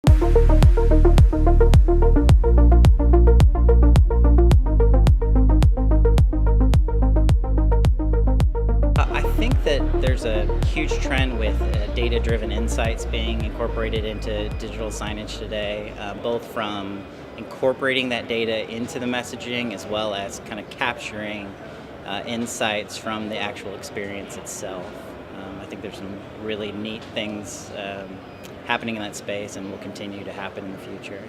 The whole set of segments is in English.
I think that there's a huge trend with data-driven insights being incorporated into digital signage today, both from incorporating that data into the messaging as well as kind of capturing insights from the actual experience itself. I think there's some really neat things happening in that space and will continue to happen in the future.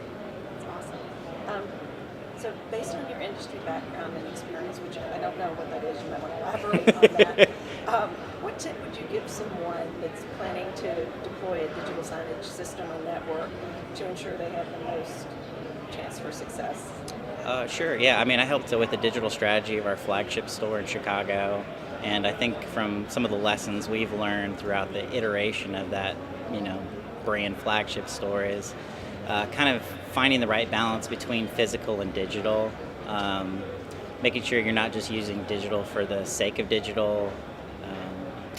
That's awesome. So based on your industry background and experience, which I don't know what that is, you might want to elaborate on that. What tip would you give someone that's planning to deploy a digital signage system or network to ensure they have the most chance for success? Sure, yeah. I mean, I helped with the digital strategy of our flagship store in Chicago, and I think from some of the lessons we've learned throughout the iteration of that, brand flagship store is kind of finding the right balance between physical and digital, making sure you're not just using digital for the sake of digital,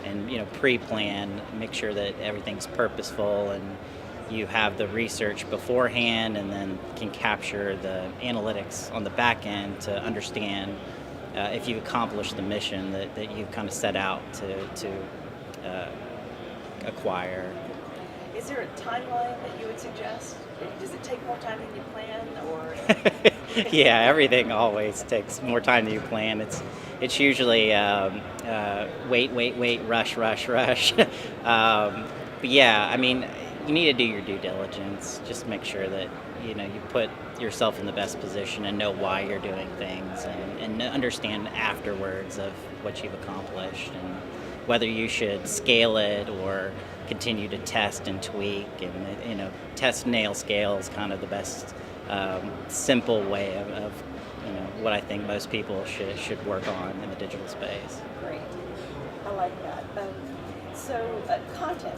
and pre-plan, make sure that everything's purposeful and you have the research beforehand and then can capture the analytics on the back end to understand if you've accomplished the mission that you've kind of set out to acquire. Is there a timeline that you would suggest? Does it take more time than you plan, or? Yeah, everything always takes more time than you plan. It's usually wait, rush. But yeah, I mean, you need to do your due diligence. Just make sure that you put yourself in the best position and know why you're doing things, and understand afterwards of what you've accomplished and whether you should scale it or continue to test and tweak. And test, nail, scale is kind of the best simple way of what I think most people should work on in the digital space. Great, I like that.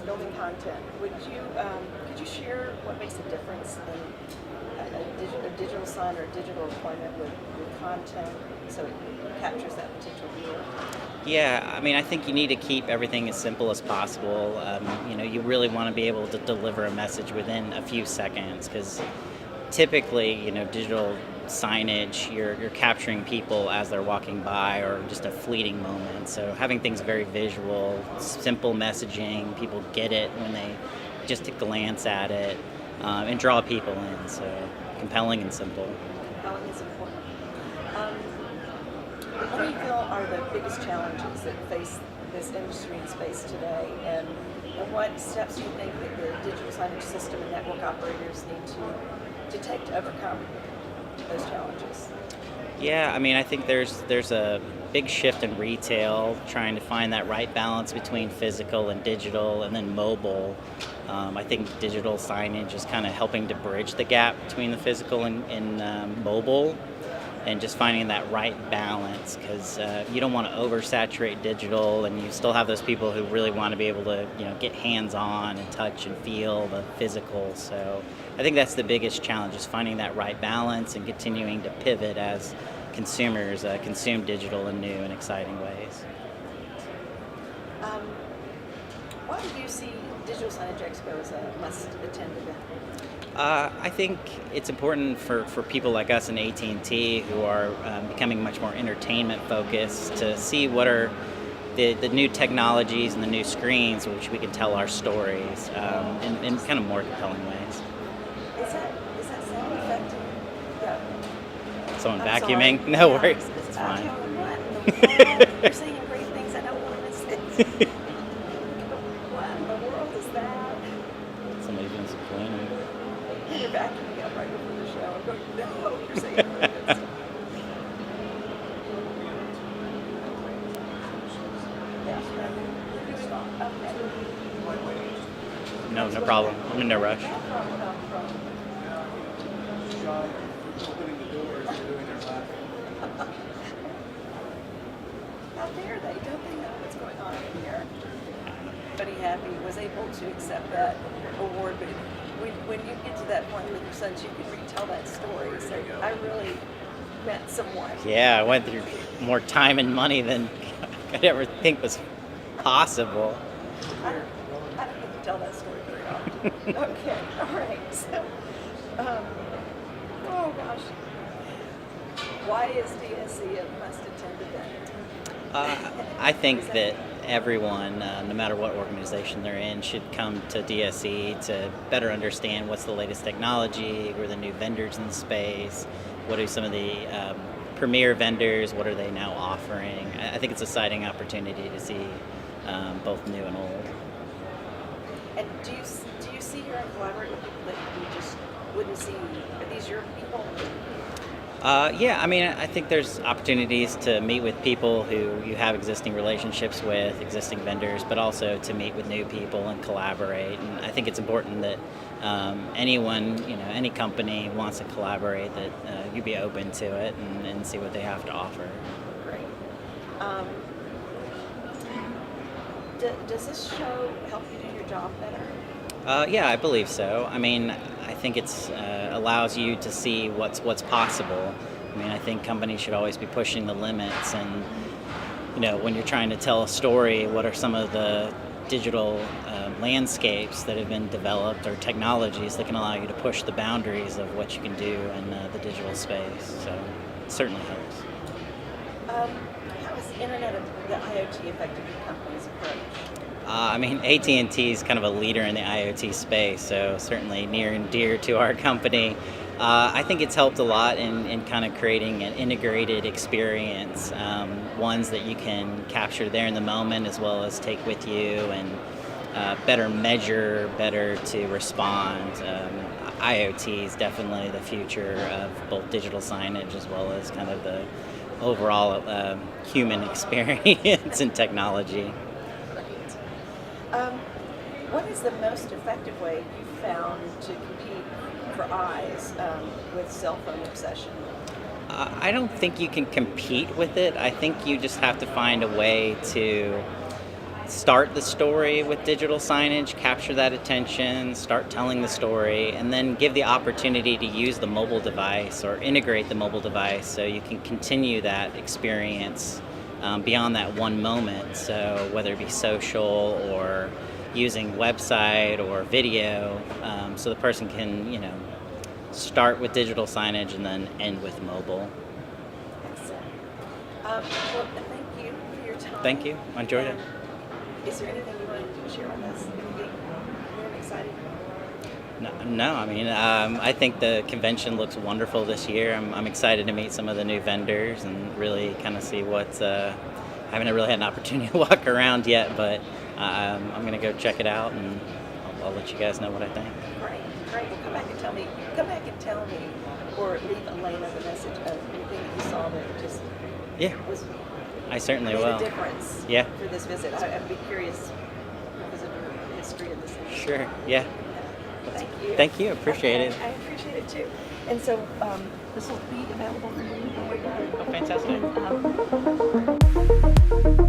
Building content. Could you share what makes a difference in a digital sign or a digital deployment with content so it captures that potential viewer? Yeah, I mean, I think you need to keep everything as simple as possible. You really want to be able to deliver a message within a few seconds, because typically, digital signage, you're capturing people as they're walking by or just a fleeting moment. So having things very visual, simple messaging, people get it when they just glance at it, and draw people in. So compelling and simple. Compelling is important. What do you feel are the biggest challenges that face this industry and space today, and what steps do you think that the digital signage system and network operators need to take to overcome those challenges? Yeah, I mean, I think there's a big shift in retail, trying to find that right balance between physical and digital, and then mobile. I think digital signage is kind of helping to bridge the gap between the physical and mobile, and just finding that right balance, because you don't want to oversaturate digital, and you still have those people who really want to be able to get hands-on and touch and feel the physical. So I think that's the biggest challenge, is finding that right balance and continuing to pivot as consumers consume digital in new and exciting ways. Why do you see Digital Signage Expo as a must-attend event? I think it's important for people like us in AT&T, who are becoming much more entertainment focused, to see what are the new technologies and the new screens which we can tell our stories in kind of more compelling ways. Is that sound effective? Yeah. Someone I'm vacuuming? sorry. No Yeah. worries, it's I'm fine. telling you what, in the world, you're saying great things. I don't want to miss it. What in the world is that? Somebody's doing some cleaning. You're vacuuming up right before the show. I'm going, no, you're saying really good stuff. Yeah. Okay. No problem. I'm in no rush. How dare they? Don't they know what's going on in here? Buddy Happy was able to accept that award, but when you get to that point with your sons, you can retell that story. So I really met someone. Yeah, I went through more time and money than I could ever think was possible. I don't get to tell that story very often. Okay, all right. Why is DSE a must-attend event? I think that everyone, no matter what organization they're in, should come to DSE to better understand what's the latest technology, who are the new vendors in the space, what are some of the premier vendors, what are they now offering. I think it's an exciting opportunity to see both new and old. And do you see here and collaborate with people that you just wouldn't see? Are these your people? Yeah, I mean, I think there's opportunities to meet with people who you have existing relationships with, existing vendors, but also to meet with new people and collaborate. And I think it's important that anyone, any company wants to collaborate, that you be open to it and see what they have to offer. Great. Does this show help you do your job better? Yeah, I believe so. I mean, I think it's allows you to see what's possible. I mean, I think companies should always be pushing the limits, and when you're trying to tell a story, what are some of the digital landscapes that have been developed or technologies that can allow you to push the boundaries of what you can do in the digital space. So it certainly helps. How has the Internet of the IoT affected your company's approach? I mean, AT&T is kind of a leader in the IoT space, so certainly near and dear to our company. I think it's helped a lot in kind of creating an integrated experience, ones that you can capture there in the moment as well as take with you and better measure, better to respond. IoT is definitely the future of both digital signage as well as kind of the overall human experience and technology. What is the most effective way you've found to compete for eyes with cell phone obsession? I don't think you can compete with it. I think you just have to find a way to start the story with digital signage, capture that attention, start telling the story, and then give the opportunity to use the mobile device or integrate the mobile device so you can continue that experience beyond that one moment. So whether it be social or using website or video, so the person can, start with digital signage and then end with mobile. Excellent. Well, thank you for your time. Thank you. I enjoyed it. Is there anything you wanted to share with us? Anything new and exciting? No, I mean, I think the convention looks wonderful this year. I'm excited to meet some of the new vendors and really kind of see what's. I haven't really had an opportunity to walk around yet, but I'm going to go check it out, and I'll let you guys know what I think. Great. Well, come back and tell me. Or leave Elena the message of anything that you saw that just was. I certainly made will. A difference. Yeah. For this visit, I'd be curious because of your history of this. Sure. Yeah. Thank you. Thank you. Appreciate it. I appreciate it too. And so this will be available for you when we're done. Oh, fantastic.